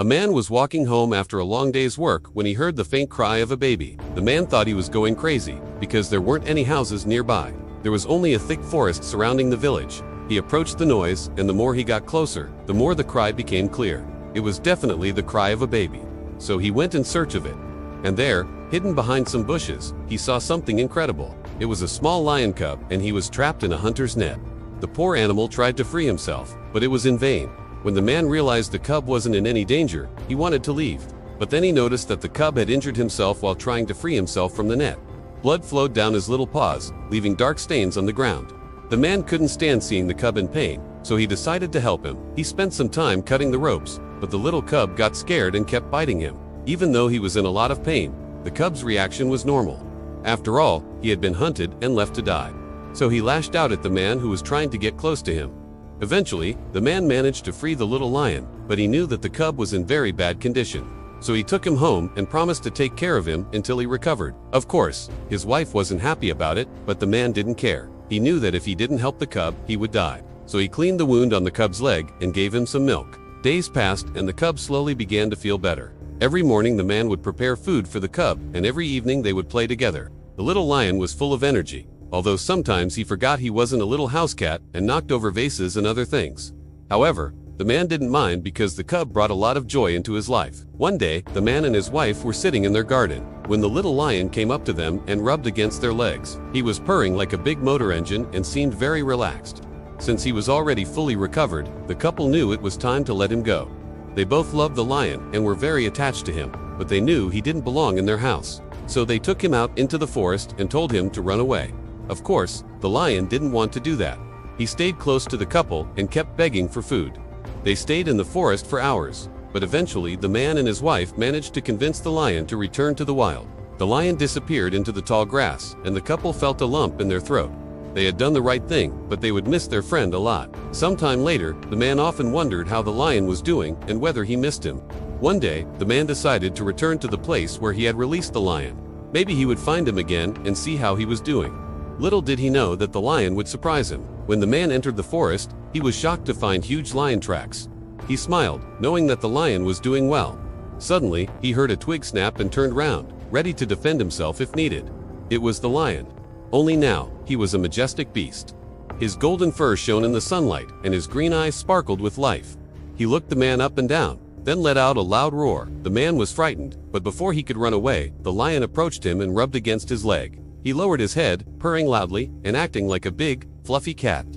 A man was walking home after a long day's work when he heard the faint cry of a baby. The man thought he was going crazy, because there weren't any houses nearby. There was only a thick forest surrounding the village. He approached the noise, and the more he got closer, the more the cry became clear. It was definitely the cry of a baby. So he went in search of it. And there, hidden behind some bushes, he saw something incredible. It was a small lion cub, and he was trapped in a hunter's net. The poor animal tried to free himself, but it was in vain. When the man realized the cub wasn't in any danger, he wanted to leave. But then he noticed that the cub had injured himself while trying to free himself from the net. Blood flowed down his little paws, leaving dark stains on the ground. The man couldn't stand seeing the cub in pain, so he decided to help him. He spent some time cutting the ropes, but the little cub got scared and kept biting him. Even though he was in a lot of pain, the cub's reaction was normal. After all, he had been hunted and left to die. So he lashed out at the man who was trying to get close to him. Eventually, the man managed to free the little lion, but he knew that the cub was in very bad condition. So he took him home and promised to take care of him until he recovered. Of course, his wife wasn't happy about it, but the man didn't care. He knew that if he didn't help the cub, he would die. So he cleaned the wound on the cub's leg and gave him some milk. Days passed, and the cub slowly began to feel better. Every morning the man would prepare food for the cub, and every evening they would play together. The little lion was full of energy, although sometimes he forgot he wasn't a little house cat and knocked over vases and other things. However, the man didn't mind because the cub brought a lot of joy into his life. One day, the man and his wife were sitting in their garden when the little lion came up to them and rubbed against their legs. He was purring like a big motor engine and seemed very relaxed. Since he was already fully recovered, the couple knew it was time to let him go. They both loved the lion and were very attached to him, but they knew he didn't belong in their house. So they took him out into the forest and told him to run away. Of course, the lion didn't want to do that. He stayed close to the couple and kept begging for food. They stayed in the forest for hours, but eventually the man and his wife managed to convince the lion to return to the wild. The lion disappeared into the tall grass, and the couple felt a lump in their throat. They had done the right thing, but they would miss their friend a lot. Sometime later, the man often wondered how the lion was doing and whether he missed him. One day, the man decided to return to the place where he had released the lion. Maybe he would find him again and see how he was doing. Little did he know that the lion would surprise him. When the man entered the forest, he was shocked to find huge lion tracks. He smiled, knowing that the lion was doing well. Suddenly, he heard a twig snap and turned round, ready to defend himself if needed. It was the lion. Only now, he was a majestic beast. His golden fur shone in the sunlight, and his green eyes sparkled with life. He looked the man up and down, then let out a loud roar. The man was frightened, but before he could run away, the lion approached him and rubbed against his leg. He lowered his head, purring loudly, and acting like a big, fluffy cat.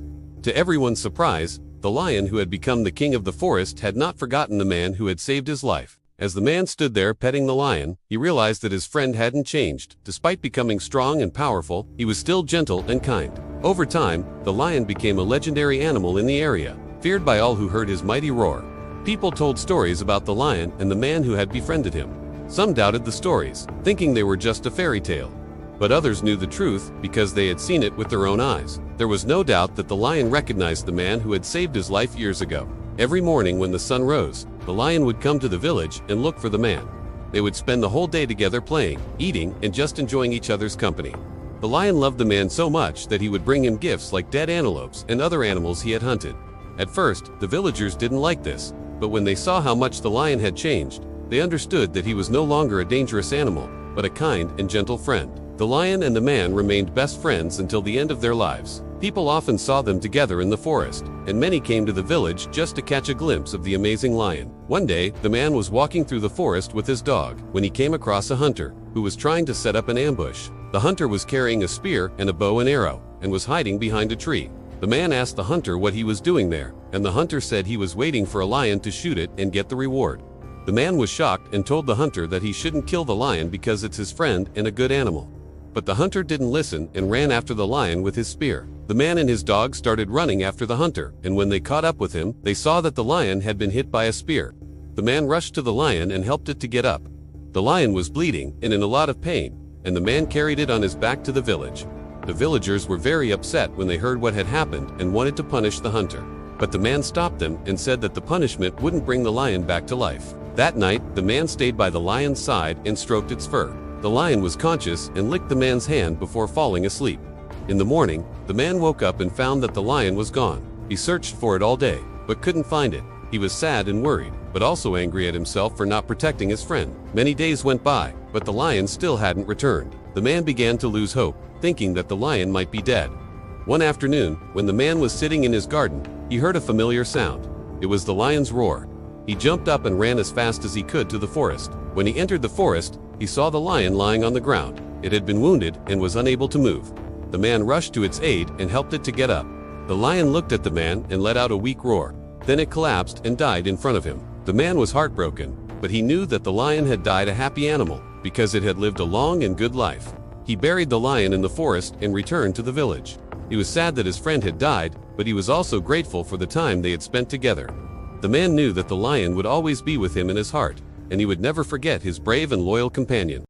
To everyone's surprise, the lion who had become the king of the forest had not forgotten the man who had saved his life. As the man stood there petting the lion, he realized that his friend hadn't changed. Despite becoming strong and powerful, he was still gentle and kind. Over time, the lion became a legendary animal in the area, feared by all who heard his mighty roar. People told stories about the lion and the man who had befriended him. Some doubted the stories, thinking they were just a fairy tale. But others knew the truth because they had seen it with their own eyes. There was no doubt that the lion recognized the man who had saved his life years ago. Every morning when the sun rose, the lion would come to the village and look for the man. They would spend the whole day together playing, eating, and just enjoying each other's company. The lion loved the man so much that he would bring him gifts like dead antelopes and other animals he had hunted. At first, the villagers didn't like this, but when they saw how much the lion had changed, they understood that he was no longer a dangerous animal, but a kind and gentle friend. The lion and the man remained best friends until the end of their lives. People often saw them together in the forest, and many came to the village just to catch a glimpse of the amazing lion. One day, the man was walking through the forest with his dog when he came across a hunter who was trying to set up an ambush. The hunter was carrying a spear and a bow and arrow and was hiding behind a tree. The man asked the hunter what he was doing there, and the hunter said he was waiting for a lion to shoot it and get the reward. The man was shocked and told the hunter that he shouldn't kill the lion because it's his friend and a good animal. But the hunter didn't listen and ran after the lion with his spear. The man and his dog started running after the hunter, and when they caught up with him, they saw that the lion had been hit by a spear. The man rushed to the lion and helped it to get up. The lion was bleeding and in a lot of pain, and the man carried it on his back to the village. The villagers were very upset when they heard what had happened and wanted to punish the hunter. But the man stopped them and said that the punishment wouldn't bring the lion back to life. That night, the man stayed by the lion's side and stroked its fur. The lion was conscious and licked the man's hand before falling asleep. In the morning, the man woke up and found that the lion was gone. He searched for it all day, but couldn't find it. He was sad and worried, but also angry at himself for not protecting his friend. Many days went by, but the lion still hadn't returned. The man began to lose hope, thinking that the lion might be dead. One afternoon, when the man was sitting in his garden, he heard a familiar sound. It was the lion's roar. He jumped up and ran as fast as he could to the forest. When he entered the forest, he saw the lion lying on the ground. It had been wounded and was unable to move. The man rushed to its aid and helped it to get up. The lion looked at the man and let out a weak roar. Then it collapsed and died in front of him. The man was heartbroken, but he knew that the lion had died a happy animal because it had lived a long and good life. He buried the lion in the forest and returned to the village. He was sad that his friend had died, but he was also grateful for the time they had spent together. The man knew that the lion would always be with him in his heart, and he would never forget his brave and loyal companion.